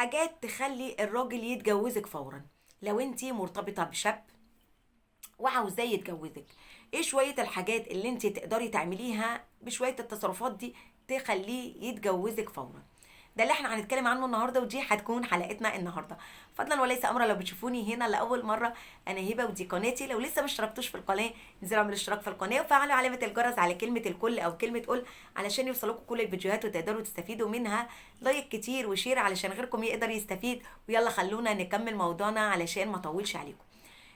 حاجات تخلي الراجل يتجوزك فورا. لو انتي مرتبطة بشاب وعاوزاه يتجوزك، ايه شوية الحاجات اللي انتي تقدري تعمليها بشوية التصرفات دي تخليه يتجوزك فورا؟ ده اللي احنا هنتكلم عنه النهارده، ودي هتكون حلقتنا النهارده. فضلا وليس امرا، لو بتشوفوني هنا لاول مره، انا هبه ودي قناتي. لو لسه ما اشتركتوش في القناه، انزلوا اعملوا اشتراك في القناه وفعلوا علامه الجرس على كلمه الكل او كلمه قول، علشان يوصلكم كل الفيديوهات وتقدروا تستفيدوا منها. لايك كتير وشير علشان غيركم يقدر يستفيد. ويلا خلونا نكمل موضوعنا علشان ما اطولش عليكم.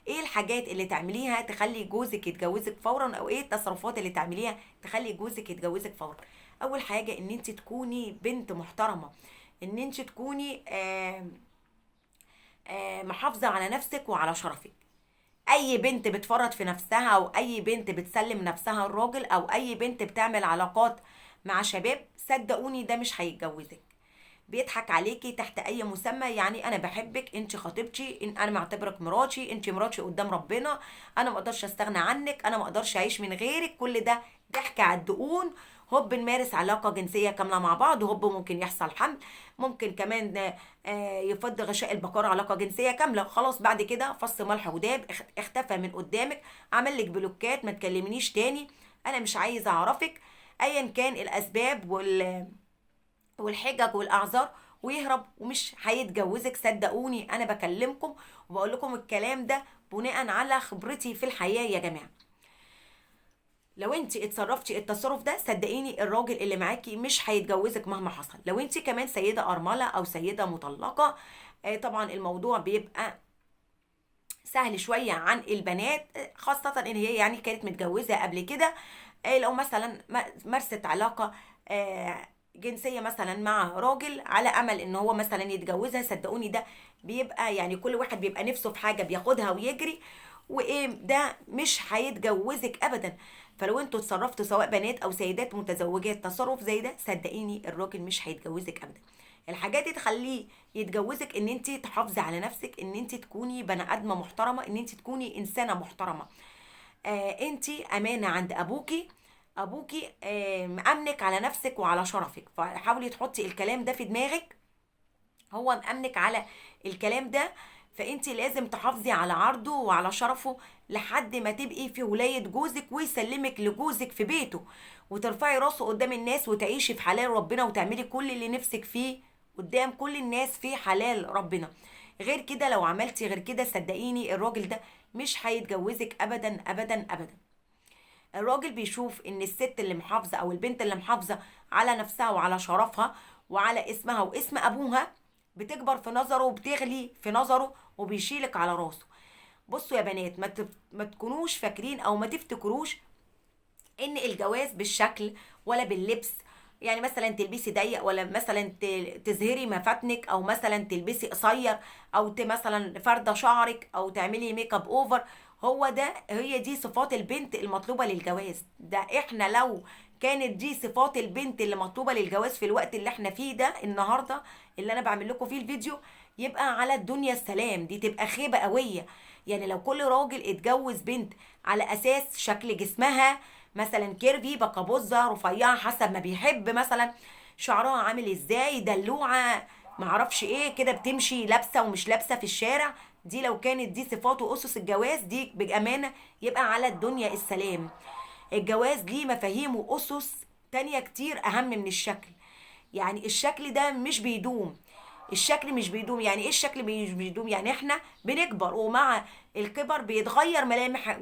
ايه الحاجات اللي تعمليها تخلي جوزك يتجوزك فورا، او ايه التصرفات اللي تعمليها تخلي جوزك يتجوزك فورا؟ اول حاجه ان انت تكوني بنت محترمه، ان انت تكوني محافظه على نفسك وعلى شرفك. اي بنت بتفرط في نفسها، او اي بنت بتسلم نفسها الراجل، او اي بنت بتعمل علاقات مع شباب، صدقوني ده مش هيتجوزك. بيضحك عليكي تحت اي مسمى، يعني انا بحبك، انت خطيبتي، إن انا معتبرك مراتي، انت مراتي قدام ربنا، انا ما اقدرش استغنى عنك، انا ما اقدرش اعيش من غيرك. كل ده ضحك على الدقون. هوب نمارس علاقه جنسيه كامله مع بعض، هوب ممكن يحصل حمل، ممكن كمان يفض غشاء البقاء علاقه جنسيه كامله. خلاص بعد كده فص ملح وداب، اختفى من قدامك، عمل لك بلوكات، ما تكلمنيش تاني، انا مش عايزه اعرفك. ايا كان الاسباب والحجج والاعذار، ويهرب ومش هيتجوزك. صدقوني انا بكلمكم وبقول لكم الكلام ده بناء على خبرتي في الحياه يا جماعه. لو انت اتصرفتي التصرف ده، صدقيني الراجل اللي معاكي مش هيتجوزك مهما حصل. لو انت كمان سيده ارمله او سيده مطلقه، طبعا الموضوع بيبقى سهل شويه عن البنات، خاصه ان هي يعني كانت متجوزه قبل كده. لو مثلا مارست علاقه جنسيه مثلا مع راجل على امل ان هو مثلا يتجوزها، صدقوني ده بيبقى يعني كل واحد بيبقى نفسه في حاجه بياخدها ويجري، وايه ده مش هيتجوزك ابدا. فلو انتوا اتصرفتوا سواء بنات او سيدات متزوجات تصرف زي ده، صدقيني الراجل مش هيتجوزك ابدا. الحاجات دي تخليه يتجوزك ان انت تحافظي على نفسك، ان انت تكوني بني ادمه محترمه، ان انت تكوني انسانه محترمه. انت امانه عند ابوكي. ابوكي مأمنك على نفسك وعلى شرفك، فحاولي تحطي الكلام ده في دماغك. هو مأمنك على الكلام ده، فانت لازم تحافظي على عرضه وعلى شرفه لحد ما تبقي في ولاية جوزك ويسلمك لجوزك في بيته، وترفعي راسه قدام الناس وتعيشي في حلال ربنا وتعملي كل اللي نفسك فيه قدام كل الناس في حلال ربنا. غير كده، لو عملتي غير كده صدقيني الراجل ده مش هيتجوزك ابدا ابدا ابدا. الراجل بيشوف ان الست اللي محافظة او البنت اللي محافظة على نفسها وعلى شرفها وعلى اسمها واسم ابوها، بتكبر في نظره وبتغلي في نظره وبيشيلك على راسه. بصوا يا بنات، ما تكونوش فاكرين او ما تفتكروش ان الجواز بالشكل ولا باللبس. يعني مثلا تلبسي ضيق، ولا مثلا تظهري مفاتنك، او مثلا تلبسي قصير، او مثلا فردة شعرك، او تعملي ميك اب اوفر. هي دي صفات البنت المطلوبة للجواز. ده احنا لو كانت دي صفات البنت اللي مطلوبة للجواز في الوقت اللي احنا فيه ده النهاردة، اللي انا بعمل لكم فيه الفيديو، يبقى على الدنيا السلام. دي تبقى خيبة قوية. يعني لو كل راجل اتجوز بنت على اساس شكل جسمها، مثلا كيرفي، بقبوزه، رفيعه، حسب ما بيحب، مثلا شعرها عامل ازاي، دلوعه، معرفش ايه كده، بتمشي لابسه ومش لابسه في الشارع، دي لو كانت دي صفات واسس الجواز، دي بامانه يبقى على الدنيا السلام. الجواز ليه مفاهيم واسس تانية كتير اهم من الشكل. يعني الشكل ده مش بيدوم. الشكل مش بيدوم. يعني ايه الشكل مش بيدوم؟ يعني احنا بنكبر، ومع الكبر بيتغير ملامح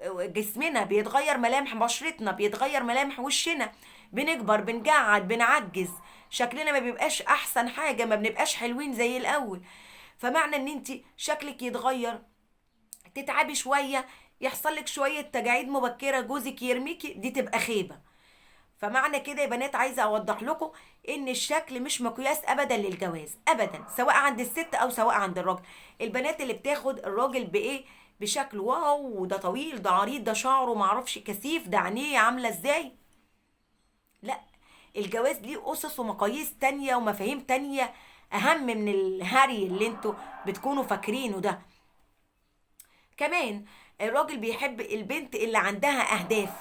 جسمنا، بيتغير ملامح بشرتنا، بيتغير ملامح وشنا، بنكبر، بنجعد، بنعجز، شكلنا ما بيبقاش احسن حاجة، ما بنبقاش حلوين زي الاول. فمعنى ان انت شكلك يتغير، تتعبي شوية، يحصل لك شوية تجاعيد مبكرة، جوزك يرميكي، دي تبقى خيبة. فمعنى كده يا بنات عايزه اوضح لكم ان الشكل مش مقياس ابدا للجواز ابدا، سواء عند الست او سواء عند الراجل. البنات اللي بتاخد الراجل بايه؟ بشكل واو، ده طويل، ده عريض، ده شعره معرفش كثيف، ده عينيه عامله ازاي. لا، الجواز ليه اسس ومقاييس تانية ومفاهيم تانية اهم من الهري اللي انتوا بتكونوا فاكرينه ده. كمان الراجل بيحب البنت اللي عندها اهداف،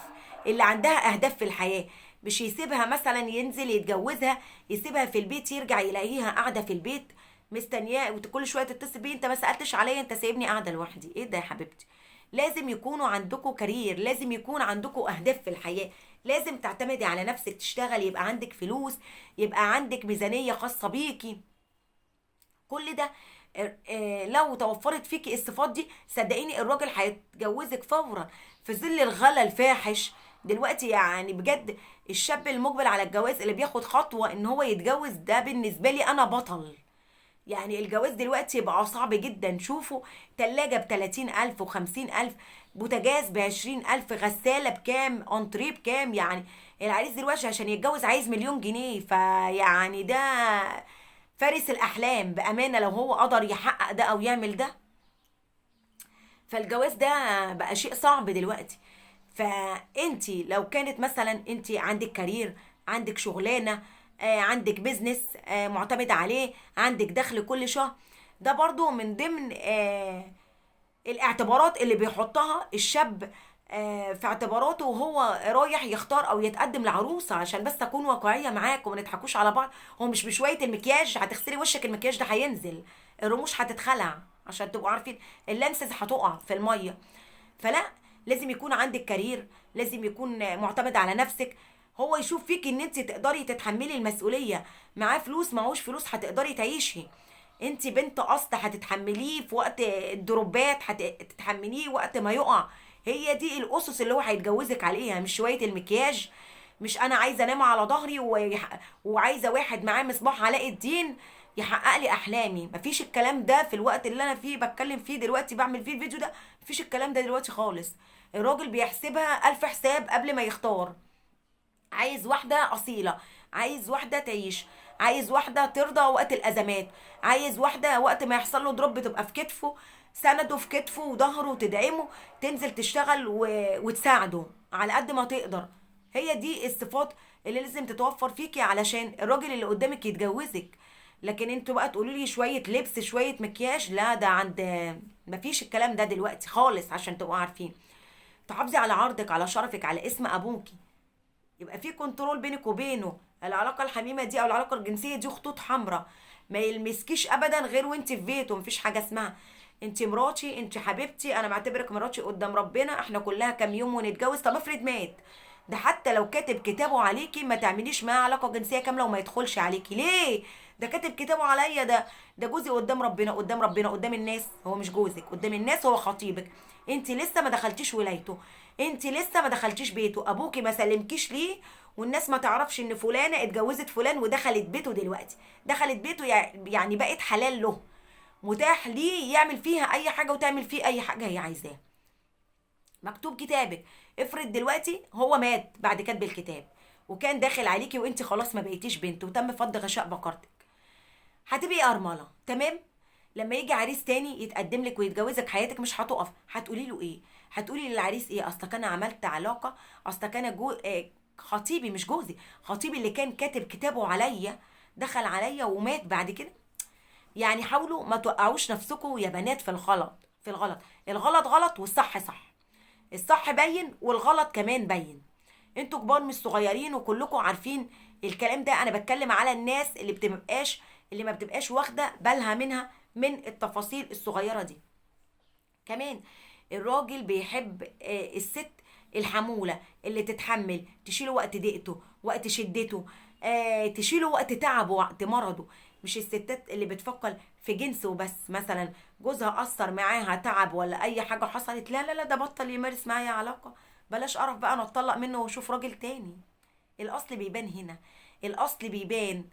اللي عندها اهداف في الحياة. مش يسيبها مثلا ينزل يتجوزها، يسيبها في البيت، يرجع يلاقيها قاعدة في البيت مستنياه وكل شويه تتصل بيه، انت ما سالتش عليا، انت سايبني قاعده لوحدي. ايه ده يا حبيبتي؟ لازم يكونوا عندكم كارير، لازم يكون عندكم اهداف في الحياه، لازم تعتمدي على نفسك، تشتغل، يبقى عندك فلوس، يبقى عندك ميزانيه خاصه بيكي. كل ده لو توفرت فيكي الصفات دي صدقيني الراجل هيتجوزك فورا. في ظل الغلا الفاحش دلوقتي يعني بجد، الشاب المقبل على الجواز اللي بياخد خطوة ان هو يتجوز ده بالنسبة لي انا بطل. يعني الجواز دلوقتي بقى صعب جدا. شوفوا، تلاجة ب30,000 و50,000، بوتاجاز ب20,000، غسالة بكام، انتريه بكام. يعني العريس دلوقتي عشان يتجوز عايز 1,000,000 جنيه. فيعني ده فارس الأحلام بأمانة لو هو قدر يحقق ده أو يعمل ده. فالجواز ده بقى شيء صعب دلوقتي. فانتي لو كانت مثلا انتي عندك كارير، عندك شغلانة، عندك بيزنس معتمد عليه، عندك دخل كل شهر، ده برضو من ضمن الاعتبارات اللي بيحطها الشاب في اعتباراته وهو رايح يختار او يتقدم لعروسه. عشان بس اكون واقعيه معاكم وما نضحكوش على بعض، هو مش بشويه المكياج هتغسلي وشك المكياج ده هينزل، الرموش هتتخلع، عشان تبقوا عارفين اللانسز هتقع في الميه. فلا، لازم يكون عندك كارير، لازم يكون معتمد على نفسك، هو يشوف فيك ان انت تقدري تتحملي المسؤوليه. معاه فلوس معهوش فلوس هتقدري تعيشي. انت بنت اصل هتتحمليه في وقت الدروبات، هتتحمليه وقت ما يقع. هي دي الاسس اللي هو هيتجوزك عليها، مش شويه المكياج. مش انا عايزه انام على ظهري وعايزه واحد معاه مصباح علاء الدين يحقق لي احلامي. مفيش الكلام ده في الوقت اللي انا فيه بتكلم فيه دلوقتي بعمل فيه الفيديو ده. مفيش الكلام ده دلوقتي خالص. الراجل بيحسبها الف حساب قبل ما يختار. عايز واحدة أصيلة، عايز واحدة تعيش، عايز واحدة ترضى وقت الأزمات، عايز واحدة وقت ما يحصل له دروب تبقى في كتفه، سنده في كتفه وظهره وتدعمه، تنزل تشتغل وتساعده على قد ما تقدر. هي دي الصفات اللي لازم تتوفر فيكي علشان الراجل اللي قدامك يتجوزك. لكن انتوا بقى تقولوا لي شوية لبس شوية مكياج، لا ده عند، مفيش الكلام ده دلوقتي خالص. عشان تبقوا عارفين، تحافظي على عرضك، على شرفك، على اسم ابوكي، يبقى في كنترول بينك وبينه. العلاقه الحميمه دي او العلاقه الجنسيه دي خطوط حمراء، ما يلمسكيش ابدا غير وانت في بيته. مفيش حاجه اسمها انت مراتي، انت حبيبتي، انا بعتبرك مراتي قدام ربنا، احنا كلها كام يوم ونتجوز. طب افرض مات، ده حتى لو كاتب كتابه عليكي ما تعمليش معاه علاقه جنسيه كامله وما يدخلش عليكي. ليه؟ ده كاتب كتابه عليا، ده جوزي قدام ربنا، قدام ربنا، قدام الناس. هو مش جوزك قدام الناس، هو خطيبك. انت لسه ما دخلتيش ولايته، انت لسه ما دخلتيش بيته، ابوكي ما سلمكيش ليه، والناس ما تعرفش ان فلانه اتجوزت فلان ودخلت بيته دلوقتي. دخلت بيته يعني بقت حلال له، متاح ليه يعمل فيها اي حاجه وتعمل فيه اي حاجه هي عايزاها. مكتوب كتابك. افرض دلوقتي هو مات بعد كتب الكتاب وكان داخل عليكي وانت خلاص ما بقيتيش بنت وتم فض غشاء بقرتك، هتبقي ارمله. تمام؟ لما يجي عريس تاني يتقدم لك ويتجوزك، حياتك مش هتقف. هتقولي له ايه؟ هتقولي للعريس ايه؟ اصلك انا عملت علاقه، اصلك انا خطيبي مش جوزي، خطيبي اللي كان كاتب كتابه عليا دخل عليا ومات بعد كده. يعني حاولوا ما توقعوش نفسكم يا بنات في الغلط. في الغلط، الغلط غلط والصح صح، الصح باين والغلط كمان باين. انتوا كبار مش صغيرين وكلكم عارفين الكلام ده. انا بتكلم على الناس اللي ما بتبقاش واخده بالها منها من التفاصيل الصغيره دي. كمان الراجل بيحب الست الحمولة اللي تتحمل، تشيله وقت ضيقته، وقت شدته، تشيله وقت تعبه، وقت مرضه. مش الستات اللي بتفكر في جنس وبس، مثلا جوزها أثر معاها تعب ولا أي حاجة حصلت، لا لا لا ده بطل يمارس معايا علاقة، بلاش قرف بقى أنا أتطلق منه وأشوف راجل تاني. الأصل بيبان هنا، الأصل بيبان،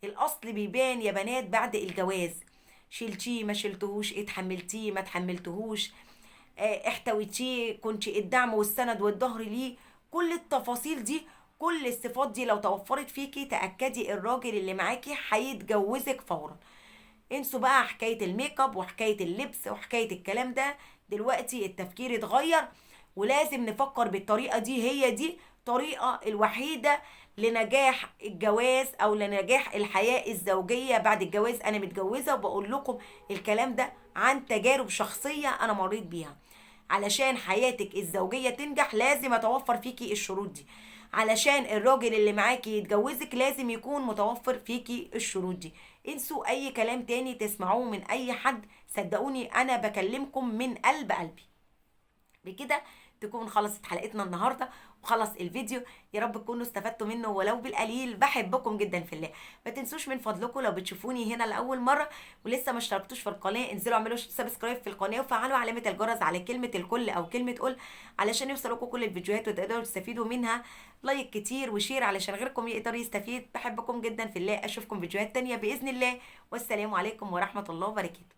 الأصل بيبان يا بنات بعد الجواز. شلتيه ما شلتهوش، اتحملتيه ما اتحملتهوش، احتويتيه، كنت الدعم والسند والظهر ليه. كل التفاصيل دي، كل الصفات دي لو توفرت فيكي تأكدي الراجل اللي معاكي هيتجوزك فورا. انسوا بقى حكاية الميك اب وحكاية اللبس وحكاية الكلام ده. دلوقتي التفكير اتغير، ولازم نفكر بالطريقة دي. هي دي الطريقة الوحيدة لنجاح الجواز او لنجاح الحياة الزوجية بعد الجواز. انا متجوزة وبقول لكم الكلام ده عن تجارب شخصية انا مريت بيها. علشان حياتك الزوجية تنجح لازم اتوفر فيكي الشروط دي، علشان الراجل اللي معاكي يتجوزك لازم يكون متوفر فيكي الشروط دي. انسوا اي كلام تاني تسمعوه من اي حد، صدقوني انا بكلمكم من قلب قلبي. بكده تكون خلصت حلقتنا النهارده وخلص الفيديو. يا رب تكونوا استفدتوا منه ولو بالقليل. بحبكم جدا في الله. ما تنسوش من فضلكم لو بتشوفوني هنا لاول مره ولسه ما اشتركتوش في القناه، انزلوا اعملوا سبسكرايب في القناه وفعلوا علامه الجرس على كلمه الكل او كلمه قول علشان يوصلكم كل الفيديوهات وتقدروا تستفيدوا منها. لايك كتير وشير علشان غيركم يقدر يستفيد. بحبكم جدا في الله. اشوفكم فيديوهات تانية باذن الله، والسلام عليكم ورحمه الله وبركاته.